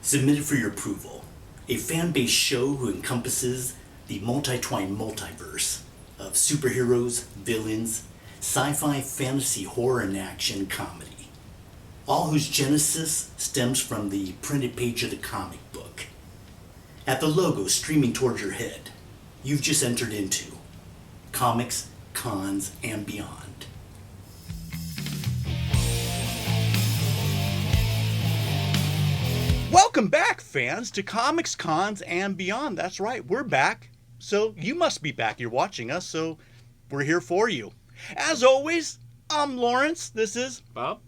Submitted for your approval. A fan-based show who encompasses the multi-twined multiverse of superheroes, villains, sci-fi, fantasy, horror, and action comedy. All whose genesis stems from the printed page of the comic book. At the logo streaming towards your head, you've just entered into Comics, Cons, and Beyond. Welcome back, fans, to Comics, Cons, and Beyond. That's right, we're back. So you must be back. You're watching us, so we're here for you. As always, I'm Lawrence. This is Bob,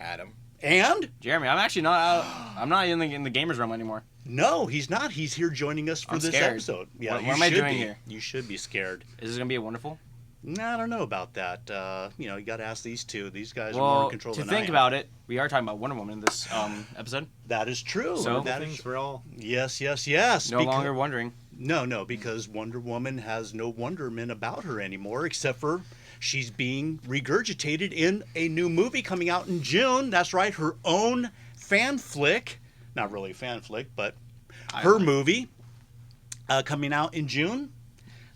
Adam, and Jeremy. I'm actually not out. I'm not in the gamers room anymore. No, he's not. He's here joining us for I'm this scared. episode. Yeah, What you am I should doing be. here? You should be scared. Is this gonna be a wonderful? I don't know about that. You got to ask these two. These guys are Well, more in control to than I am. think about it, we are talking about Wonder Woman in this episode. That is true. So that things is, we're all yes. No because- longer wondering. No, because Wonder Woman has no wonderment about her anymore, except for she's being regurgitated in a new movie coming out in June. That's right, her own fan flick. Not really a fan flick, but her movie coming out in June,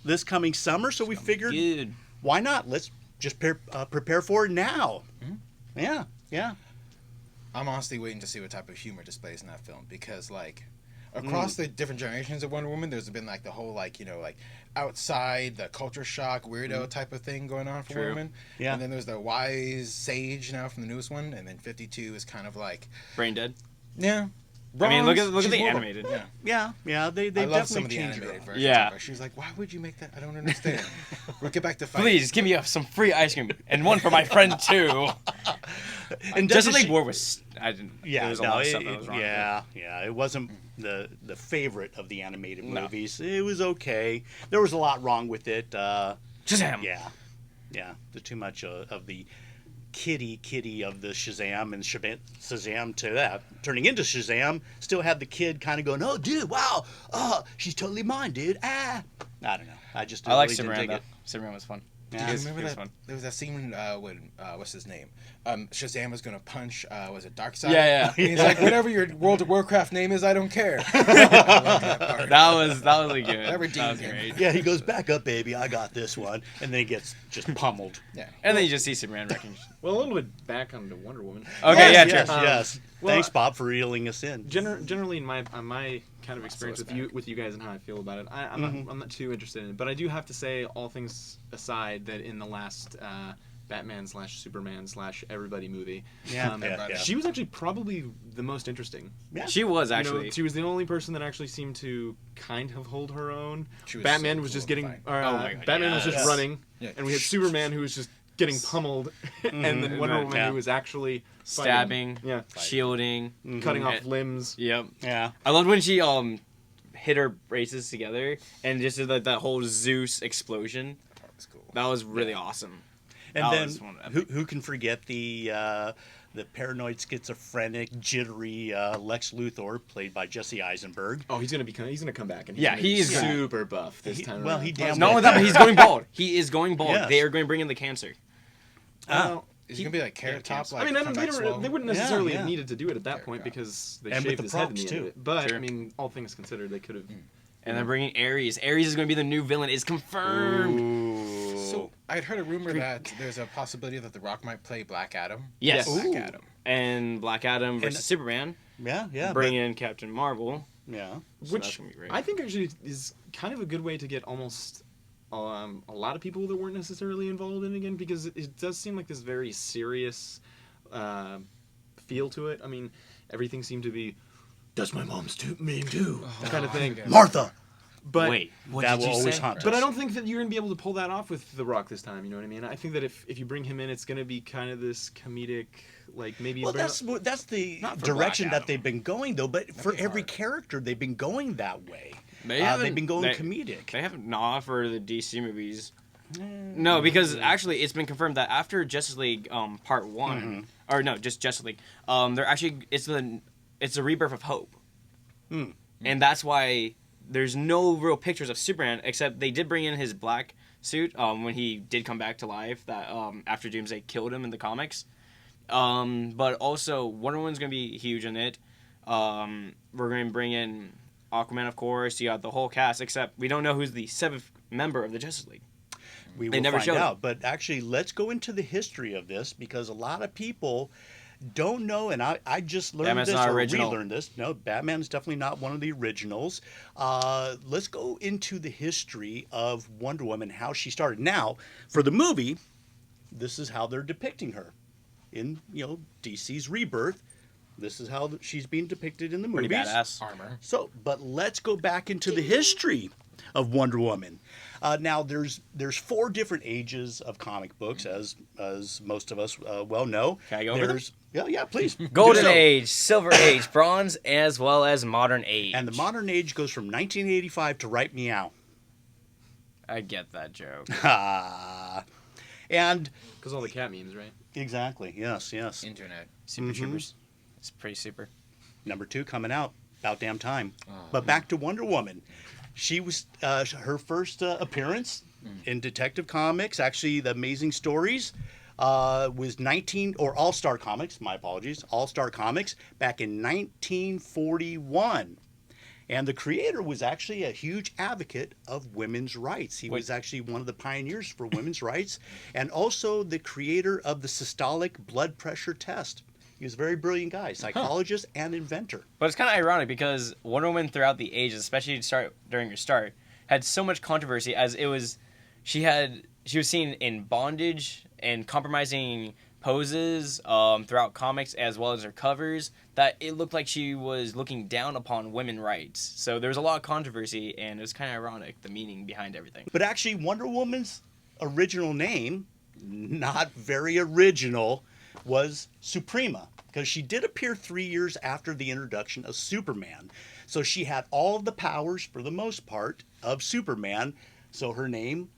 this coming summer. So we figured, Good. why not? Let's just prepare for it now. Mm-hmm. Yeah. I'm honestly waiting to see what type of humor displays in that film because, like, across the different generations of Wonder Woman, there's been like the whole outside the culture shock weirdo type of thing going on for True. women. Yeah. And then there's the wise sage now from the newest one, and then 52 is kind of like Brain dead. yeah. I mean, look at She's the more of a- animated. Yeah. Yeah. They I love some definitely of the changed her. animated versions. Yeah. Of her. She's like, why would you make that? I don't understand. We'll get back to fighting. Please give me some free ice cream and one for my friend too. And Justice doesn't League she- War was. I didn't. Yeah, there was a no, lot of stuff that was wrong. yeah. It wasn't the favorite of the animated No. movies. It was okay. There was a lot wrong with it. Shazam. Yeah. The too much of the kitty of the Shazam and Shazam to that turning into Shazam. Still had the kid kind of going, "Oh, dude, wow, she's totally mine, dude." I don't know. I just I like really didn't Superman dig though. it. Superman was fun. Yeah. Do you It remember was that? fun. There was that scene when what's his name? Shazam was gonna punch. Was it Darkseid? Yeah. And he's like, whatever your World of Warcraft name is, I don't care. That was like good. That That redeemed was him. great. Yeah, he goes, "Back up, baby. I got this one," and then he gets just pummeled. Yeah. And then you just see Superman wrecking. Well, a little bit back onto Wonder Woman. Okay, yes, yeah, true. yes. Well, Thanks, Bob, for reeling us in. Generally, in my kind of experience it's with you guys and how I feel about it, I'm not too interested in it. But I do have to say, all things aside, that in the last Batman / Superman / everybody movie, Yeah. she was actually probably the most interesting. Yeah. She was You know, actually. she was the only person that actually seemed to kind of hold her own. She was Batman so was cool just to getting, fight. or, Oh my God, Batman was just yes. running, Yeah. and we had Superman who was just getting pummeled, and then Wonder Woman Yeah. who was actually fighting. Stabbing, Yeah, shielding. cutting off Mhm. limbs. Yep. Yeah. I loved when she hit her braces together and just did that whole Zeus explosion. That was cool. That was really awesome. And That then was one of the who can forget the paranoid, schizophrenic, jittery Lex Luthor, played by Jesse Eisenberg. Oh, he's gonna come back, and Yeah, gonna he be is gonna- super buff this time. well, around. he damn Not only that, but he's going bald. He is going bald. Yes. They are going to bring in the cancer. Well, Is he gonna be like Carrot Top? Like, I mean, come back swole? they wouldn't necessarily Yeah. have needed to do it at that Fair point enough. because they And with shaved the his head in props, the end too. of it. But Sure. I mean, all things considered, they could have. And they're bringing Ares. Ares is going to be the new villain. It's confirmed. Ooh. So I'd heard a rumor that there's a possibility that The Rock might play Black Adam. Yes. Black Ooh. Adam. And Black Adam versus Superman. yeah, Bring in Captain Marvel. yeah. So that's Which gonna be great. I think actually is kind of a good way to get almost a lot of people that weren't necessarily involved in again, because it does seem like this very serious feel to it. I mean, everything seemed to be, "Does my mom's mean too?" That kind of thing. okay. Martha. But Wait, what that did will you always say? haunt But us. I don't think that you're gonna be able to pull that off with The Rock this time. You know what I mean? I think that if you bring him in, it's gonna be kind of this comedic, like maybe. Well, that's the Not for direction Black that Adam. they've been going, though. But for be every hard. character, they've been going that way. They haven't- They've been going they- comedic. They haven't for the DC movies. No, because actually it's been confirmed that after Justice League Part 1, or no, just Justice League, they're actually it's the rebirth of Hope. And that's why there's no real pictures of Superman, except they did bring in his black suit when he did come back to life that after Doomsday killed him in the comics. But also Wonder Woman's gonna be huge in it. We're going to bring in Aquaman, of course. You got the whole cast, except we don't know who's the 7th member of the Justice League. We They will never find showed out. But actually, let's go into the history of this because a lot of people don't know, and I just learned Batman's this not or original. relearned this. No, Batman is definitely not one of the originals. Let's go into the history of Wonder Woman, how she started. Now, for the movie, this is how they're depicting her in DC's Rebirth. This is how she's being depicted in the movies. Pretty badass. Armor. So, but let's go back into the history of Wonder Woman. Now, there's 4 different ages of comic books, as most of us well know. Can I go over them? Yeah, please. Golden Do so. Age, Silver Age, Bronze, as well as Modern Age. And the modern age goes from 1985 to right meow. I get that joke. And Because all the cat memes, right? exactly, yes. Internet. Super Troopers. It's pretty super. Number 2 coming out about damn time. But back to Wonder Woman. She was her first appearance in Detective Comics, actually the Amazing Stories, was All-Star Comics, my apologies, All-Star Comics back in 1941. And the creator was actually a huge advocate of women's rights. He was actually one of the pioneers for women's rights, and also the creator of the systolic blood pressure test. He was a very brilliant guy, psychologist and inventor. But it's kind of ironic because Wonder Woman throughout the ages, especially during her start, had so much controversy as she was seen in bondage and compromising poses throughout comics as well as her covers, that it looked like she was looking down upon women's rights. So there was a lot of controversy, and it was kind of ironic, the meaning behind everything. But actually, Wonder Woman's original name, not very original, was Suprema, because she did appear 3 years after the introduction of Superman. So she had all of the powers, for the most part, of Superman. So her name,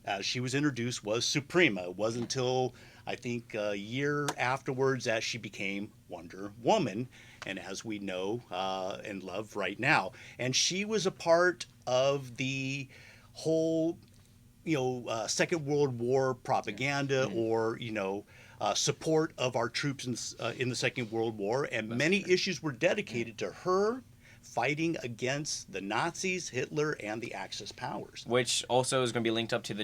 as she was introduced, was Suprema. It wasn't until, I think, a year afterwards that she became Wonder Woman, and as we know and love right now. And she was a part of the whole, Second World War propaganda, or, support of our troops in the Second World War. And many issues were dedicated to her fighting against the Nazis, Hitler, and the Axis powers. Which also is going to be linked up to the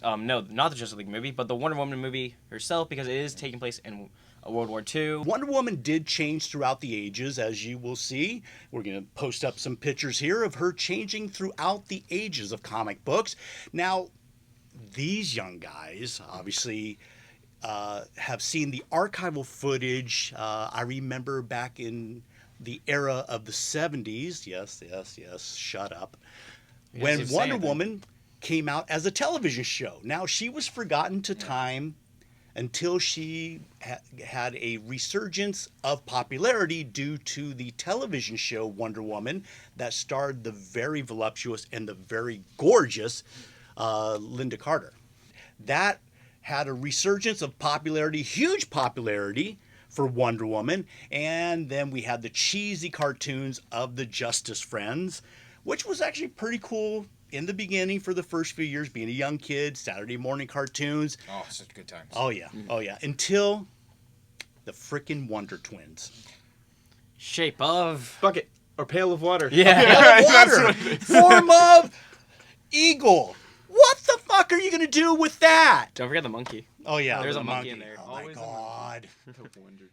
not the Justice League movie, but the Wonder Woman movie herself, because it is taking place in World War II. Wonder Woman did change throughout the ages, as you will see. We're going to post up some pictures here of her changing throughout the ages of comic books. Now, these young guys, obviously, have seen the archival footage. I remember back in the era of the 70s, yes, shut up, when Wonder Woman came out as a television show. Now, she was forgotten to time until she had a resurgence of popularity due to the television show Wonder Woman that starred the very voluptuous and the very gorgeous Linda Carter. That had a resurgence of popularity, huge popularity for Wonder Woman, and then we had the cheesy cartoons of the Justice Friends, which was actually pretty cool in the beginning for the first few years, being a young kid, Saturday morning cartoons. Oh, such good times. Oh yeah, until the frickin' Wonder Twins. Shape of... Bucket or pail of water. Yeah. Water, form of eagle. What the fuck are you gonna do with that? Don't forget the monkey. Oh yeah, There's the a monkey in there. Oh my Always a god. Wonder.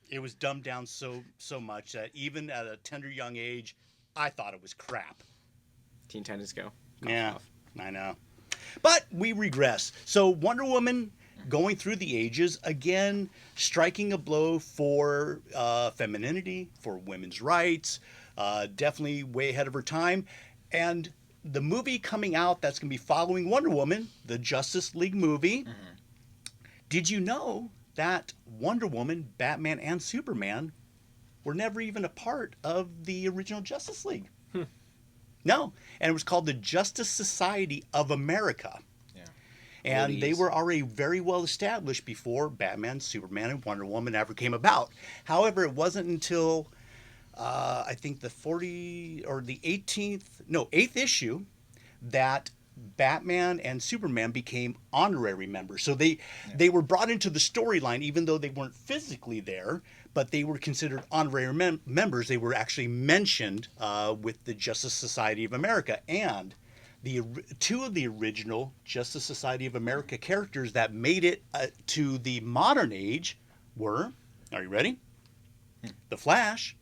It was dumbed down so much that even at a tender young age, I thought it was crap. Teen Titans Go. Yeah, I know. But we regress. So Wonder Woman going through the ages, again, striking a blow for femininity, for women's rights, definitely way ahead of her time. And the movie coming out that's going to be following Wonder Woman, the Justice League movie, did you know that Wonder Woman, Batman, and Superman were never even a part of the original Justice League? No, and it was called the Justice Society of America. Yeah. And they were already very well established before Batman, Superman, and Wonder Woman ever came about. However, it wasn't until I think the 8th issue that Batman and Superman became honorary members. So they were brought into the storyline even though they weren't physically there, but they were considered honorary members. They were actually mentioned with the Justice Society of America. And the two of the original Justice Society of America characters that made it to the modern age were, are you ready? The Flash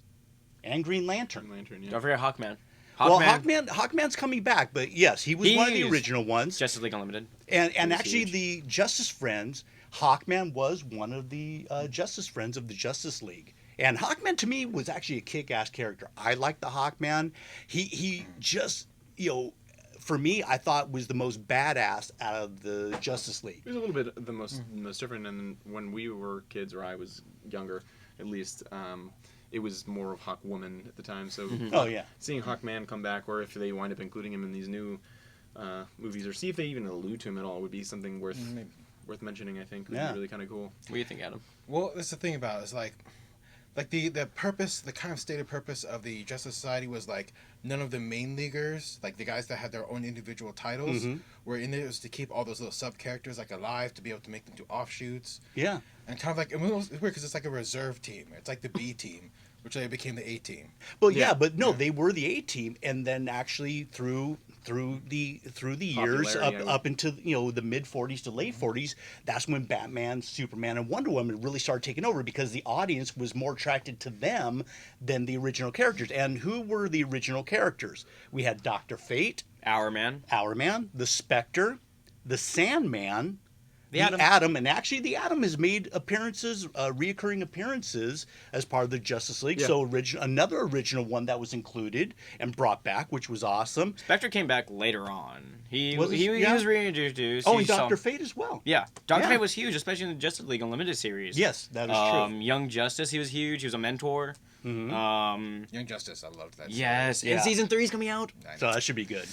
and Green Lantern. Green Lantern, yeah. Don't forget Hawkman. Well, Hawkman's coming back, but yes, he was one of the He's original ones. Justice League Unlimited. And was actually, huge. the Justice Friends, Hawkman was one of the Justice Friends of the Justice League. And Hawkman, to me, was actually a kick-ass character. I like the Hawkman. He just, for me, I thought was the most badass out of the Justice League. It was a little bit the most different, and when we were kids, or I was younger, at least, it was more of Hawkwoman at the time. So, Oh, yeah. seeing Hawkman come back, or if they wind up including him in these new movies, or see if they even allude to him at all, would be something worth mentioning. I think would Yeah. be really kind of cool. What do you think, Adam? Well, that's the thing about it, is like the purpose, the kind of stated purpose of the Justice Society was like none of the main leaguers, like the guys that had their own individual titles, were in it. It was to keep all those little sub characters like alive, to be able to make them do offshoots, Yeah. and kind of like it's weird because it's like a reserve team. It's like the B team, which later became the A team. Well, yeah, but no, they were the A team, and then actually through the years Popularity, up into the mid 40s to late 40s, that's when Batman, Superman, and Wonder Woman really started taking over because the audience was more attracted to them than the original characters. And who were the original characters? We had Dr. Fate, Hourman. Hourman, the Spectre, the Sandman, The the Atom. and actually the Atom has made appearances, reoccurring appearances as part of the Justice League. Yeah. So another original one that was included and brought back, which was awesome. Spectre came back later on. He Was he? he Yeah. was reintroduced. Oh, You and saw- Dr. Fate as well. Yeah, Dr. Yeah. Fate was huge, especially in the Justice League Unlimited series. Yes, that is true. Young Justice, he was huge. He was a mentor. Young Justice, I loved that. Yes, Yeah. and season 3 is coming out. Series. So that should be good.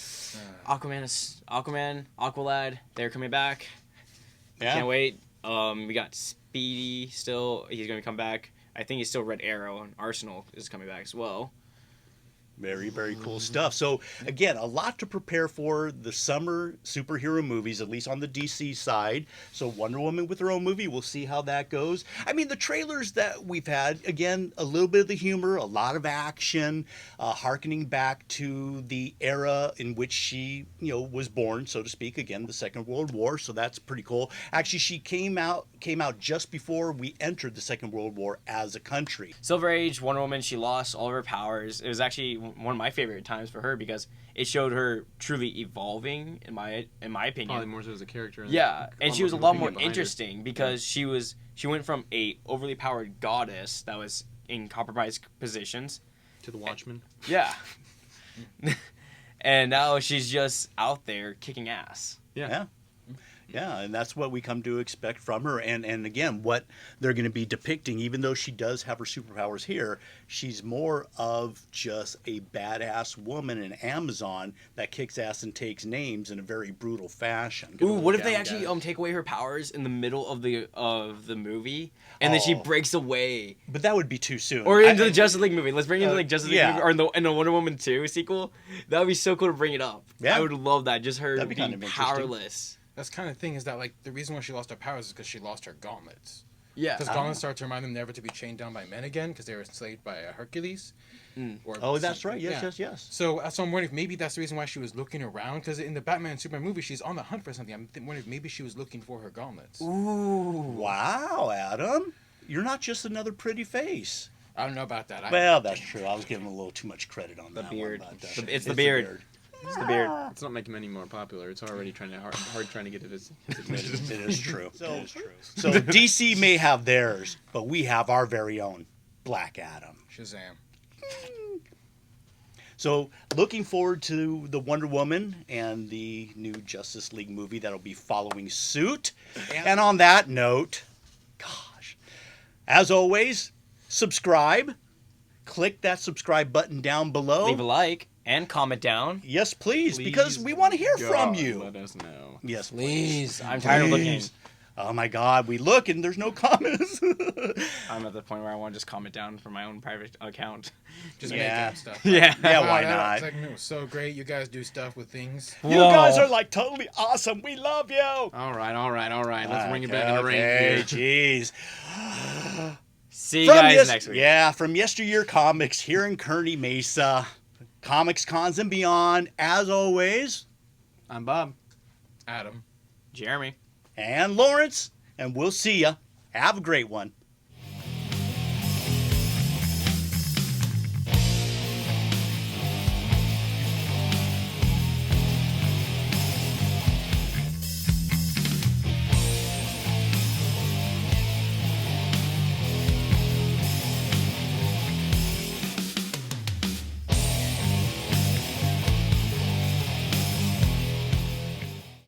Aquaman, Aqualad, they're coming back. Yeah. Can't wait. We got Speedy still. He's gonna come back. I think he's still Red Arrow, and Arsenal is coming back as well. Very, very cool stuff. So, again, a lot to prepare for the summer superhero movies, at least on the DC side. So, Wonder Woman with her own movie, we'll see how that goes. I mean, the trailers that we've had, again, a little bit of the humor, a lot of action, hearkening back to the era in which she, was born, so to speak. Again, the Second World War. So, that's pretty cool. Actually, she came out just before we entered the Second World War as a country. Silver Age, Wonder Woman, she lost all of her powers. It was actually one of my favorite times for her because it showed her truly evolving, in my opinion. Probably more so as a character. Yeah, and she was a more lot more opinion behind it. interesting because she went from a overly powered goddess that was in compromised positions. To the Watchmen. Yeah. And now she's just out there kicking ass. Yeah. Yeah, and that's what we come to expect from her. And again, what they're going to be depicting, even though she does have her superpowers here, she's more of just a badass woman in Amazon that kicks ass and takes names in a very brutal fashion. Ooh, what if they Yeah. actually take away her powers in the middle of the movie, and then she Oh. breaks away, But that would be too soon. or into the Justice League movie? Let's bring it into like Justice League yeah. movie, or in the Wonder Woman 2 sequel. That would be so cool to bring it up. Yeah. I would love that. Just her That'd be being kind of interesting. powerless. That's kind of thing is that like the reason why she lost her powers is because she lost her gauntlets. Yeah. Because gauntlets start to remind them never to be chained down by men again because they were enslaved by Hercules. Or Oh, that's right. yeah. Yes. So I'm wondering if maybe that's the reason why she was looking around. Because in the Batman and Superman movie, she's on the hunt for something. I'm wondering if maybe she was looking for her gauntlets. Wow, Adam. You're not just another pretty face. I don't know about that. Well, that's true. I was giving him a little too much credit on The that beard. one. But, It's the beard. It's the beard. It's not making him any more popular. It's already hard trying to get his admitted. It is true. It is true. So DC may have theirs, but we have our very own Black Adam. Shazam. So looking forward to the Wonder Woman and the new Justice League movie that'll be following suit. And on that note, gosh, as always, subscribe. Click that subscribe button down below. Leave a like and comment down. Yes, please, because Please, we want to hear from God, you. Let us know. Yes, please. Please. I'm tired of looking. Please. Oh my God, we look and there's no comments. I'm at the point where I want to just comment down from my own private account. Just Yeah. making stuff. Yeah. Yeah, Wow, why that not? segment was so great. You guys do stuff with things. You guys are like totally awesome. We love you. All right. Let's bring it back in the ring Okay, here. jeez. See you guys next week. Yeah, from Yesteryear Comics here in Kearney Mesa, Comics Cons and beyond, as always, I'm Bob. Adam. Jeremy. and Lawrence, and we'll see ya. Have a great one.